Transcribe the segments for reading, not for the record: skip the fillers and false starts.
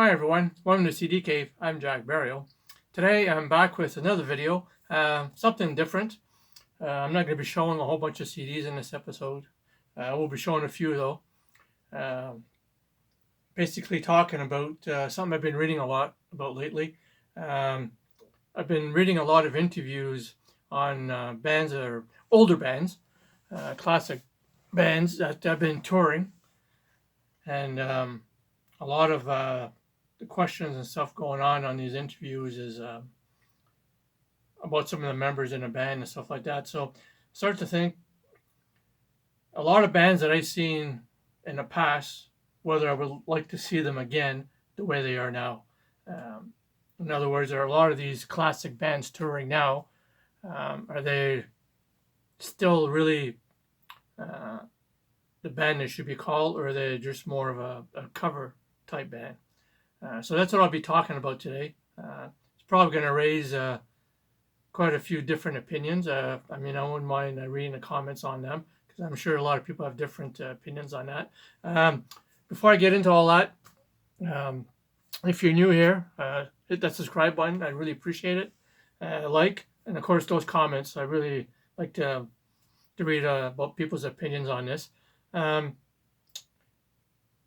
Hi everyone, welcome to CD Cave. I'm Jack Burial. Today I'm back with another video, something different. I'm not going to be showing a whole bunch of CDs in this episode. We'll be showing a few though. Basically talking about something I've been reading a lot about lately. I've been reading a lot of interviews on bands that are older bands, classic bands that have been touring, and a lot of the questions and stuff going on these interviews is about some of the members in a band and stuff like that. So start to think a lot of bands that I've seen in the past, whether I would like to see them again the way they are now. In other words, there are a lot of these classic bands touring now. Are they still really the band they should be called, or are they just more of a cover type band? So that's what I'll be talking about today. It's probably going to raise quite a few different opinions. I wouldn't mind reading the comments on them because I'm sure a lot of people have different opinions on that. Before I get into all that, if you're new here, hit that subscribe button. I really appreciate it. Like, and of course, those comments. I really like to read about people's opinions on this.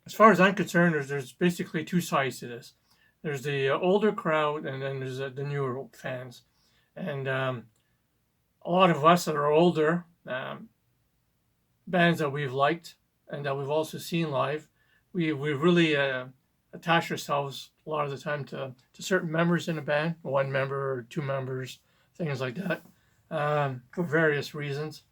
As far as I'm concerned, there's basically two sides to this. There's the older crowd, and then there's the newer fans. And a lot of us that are older, bands that we've liked and that we've also seen live, we really attach ourselves a lot of the time to certain members in a band, one member or two members, things like that, for various reasons.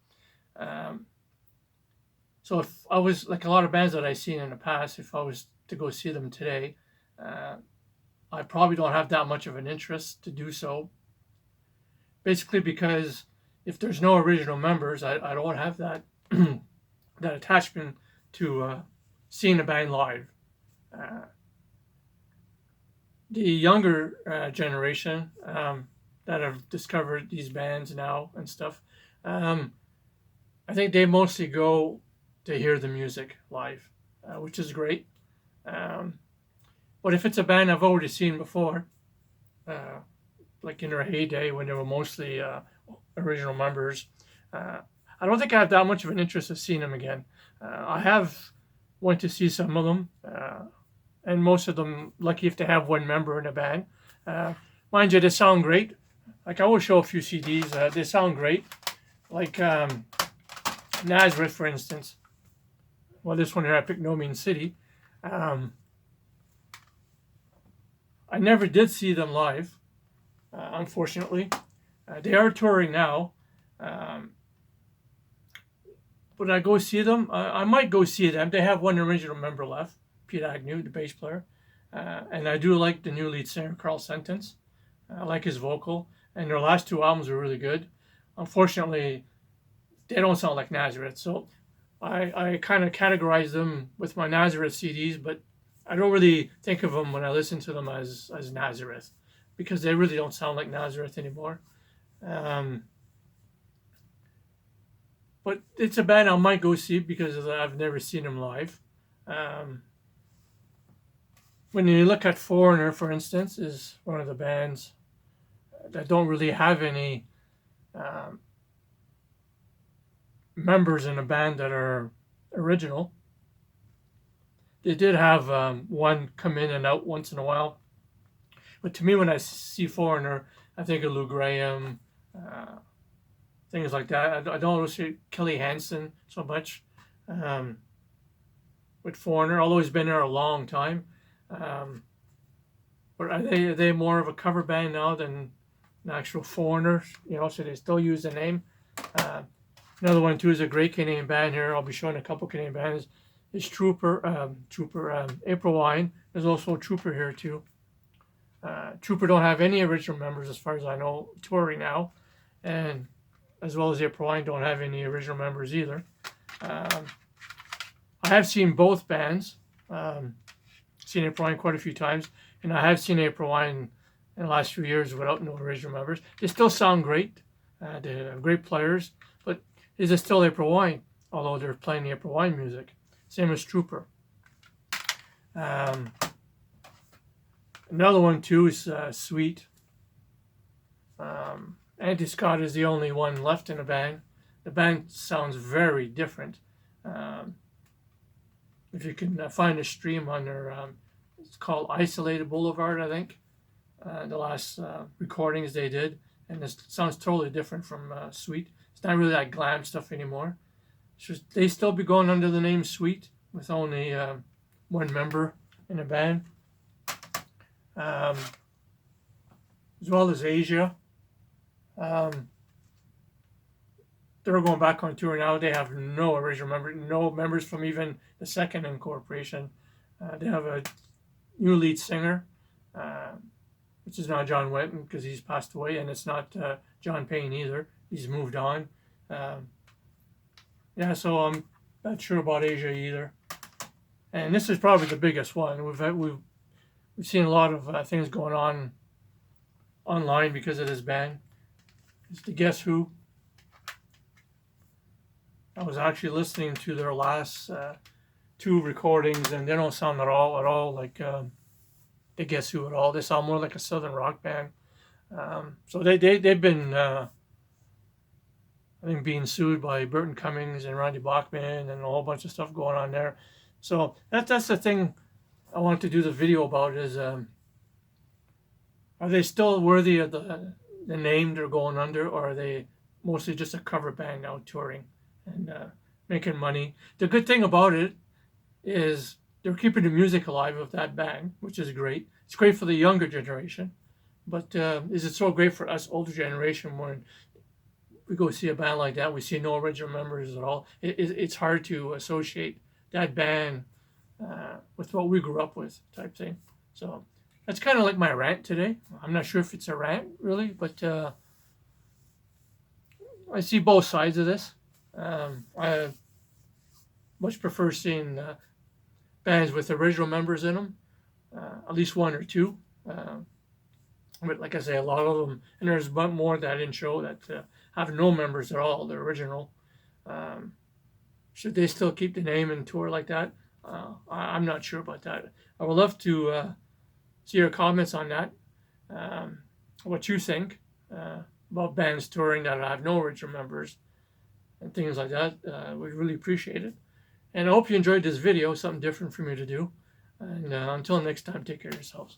So if I was, like a lot of bands that I've seen in the past, if I was to go see them today, I probably don't have that much of an interest to do so. Basically because if there's no original members, I don't have that that attachment to seeing a band live. The younger generation that have discovered these bands now and stuff, I think they mostly go to hear the music live, which is great. But if it's a band I've already seen before, like in their heyday when they were mostly original members, I don't think I have that much of an interest of seeing them again. I have went to see some of them, and most of them lucky if they have one member in a band. Mind you, they sound great. Like I will show a few CDs. They sound great. Like Nazareth, for instance. Well, this one here I picked No Mean City. I never did see them live, unfortunately. They are touring now. Would I go see them? I might go see them. They have one original member left, Pete Agnew, the bass player. And I do like the new lead singer, Carl Sentence. I like his vocal. And their last two albums are really good. Unfortunately, they don't sound like Nazareth. So I kind of categorize them with my Nazareth CDs, but I don't really think of them when I listen to them as Nazareth because they really don't sound like Nazareth anymore. But it's a band I might go see because I've never seen them live. When you look at Foreigner, for instance, is one of the bands that don't really have any members in a band that are original. They did have one come in and out once in a while. But to me, when I see Foreigner, I think of Lou Graham, things like that. I don't see Kelly Hansen so much with Foreigner, although he's been there a long time. But are they more of a cover band now than an actual Foreigner? So they still use the name. Another one too is a great Canadian band here. I'll be showing a couple Canadian bands. Is Trooper, April Wine. There's also a Trooper here too. Trooper don't have any original members as far as I know touring now, and as well as April Wine don't have any original members either. I have seen both bands. Seen April Wine quite a few times, and I have seen April Wine in the last few years without no original members. They still sound great. They're great players, but is it still April Wine? Although they're playing the April Wine music. Same as Trooper. Another one too is Sweet. Andy Scott is the only one left in the band. The band sounds very different. Um, if you can find a stream on their, it's called Isolated Boulevard, I think. The last recordings they did, and this sounds totally different from Sweet. It's not really that glam stuff anymore. It's just, they still be going under the name Sweet with only one member in the band, as well as Asia. They're going back on tour now. They have no original members, no members from even the second incorporation. They have a new lead singer, which is not John Wetton because he's passed away, and it's not John Payne either. He's moved on. Yeah, so I'm not sure about Asia either. And this is probably the biggest one. We've seen a lot of things going on online because of this band. It's the Guess Who. I was actually listening to their last two recordings, and they don't sound at all like the Guess Who at all. They sound more like a southern rock band. So they've been I think being sued by Burton Cummings and Randy Bachman and a whole bunch of stuff going on there. So that's the thing I want to do the video about is are they still worthy of the name they're going under, or are they mostly just a cover band now touring and making money? The good thing about it is they're keeping the music alive with that band, which is great. It's great for the younger generation, but is it so great for us older generation when we go see a band like that, we see no original members at all? It's hard to associate that band with what we grew up with type thing. So that's kind of like my rant today. I'm not sure if it's a rant really, but I see both sides of this. I much prefer seeing bands with original members in them, at least one or two. But like I say, a lot of them, and there's more that in show that have no members at all. They're original. Should they still keep the name and tour like that? I'm not sure about that. I would love to see your comments on that. What you think about bands touring that have no original members and things like that. We'd really appreciate it. And I hope you enjoyed this video, something different for me to do. And until next time, take care of yourselves.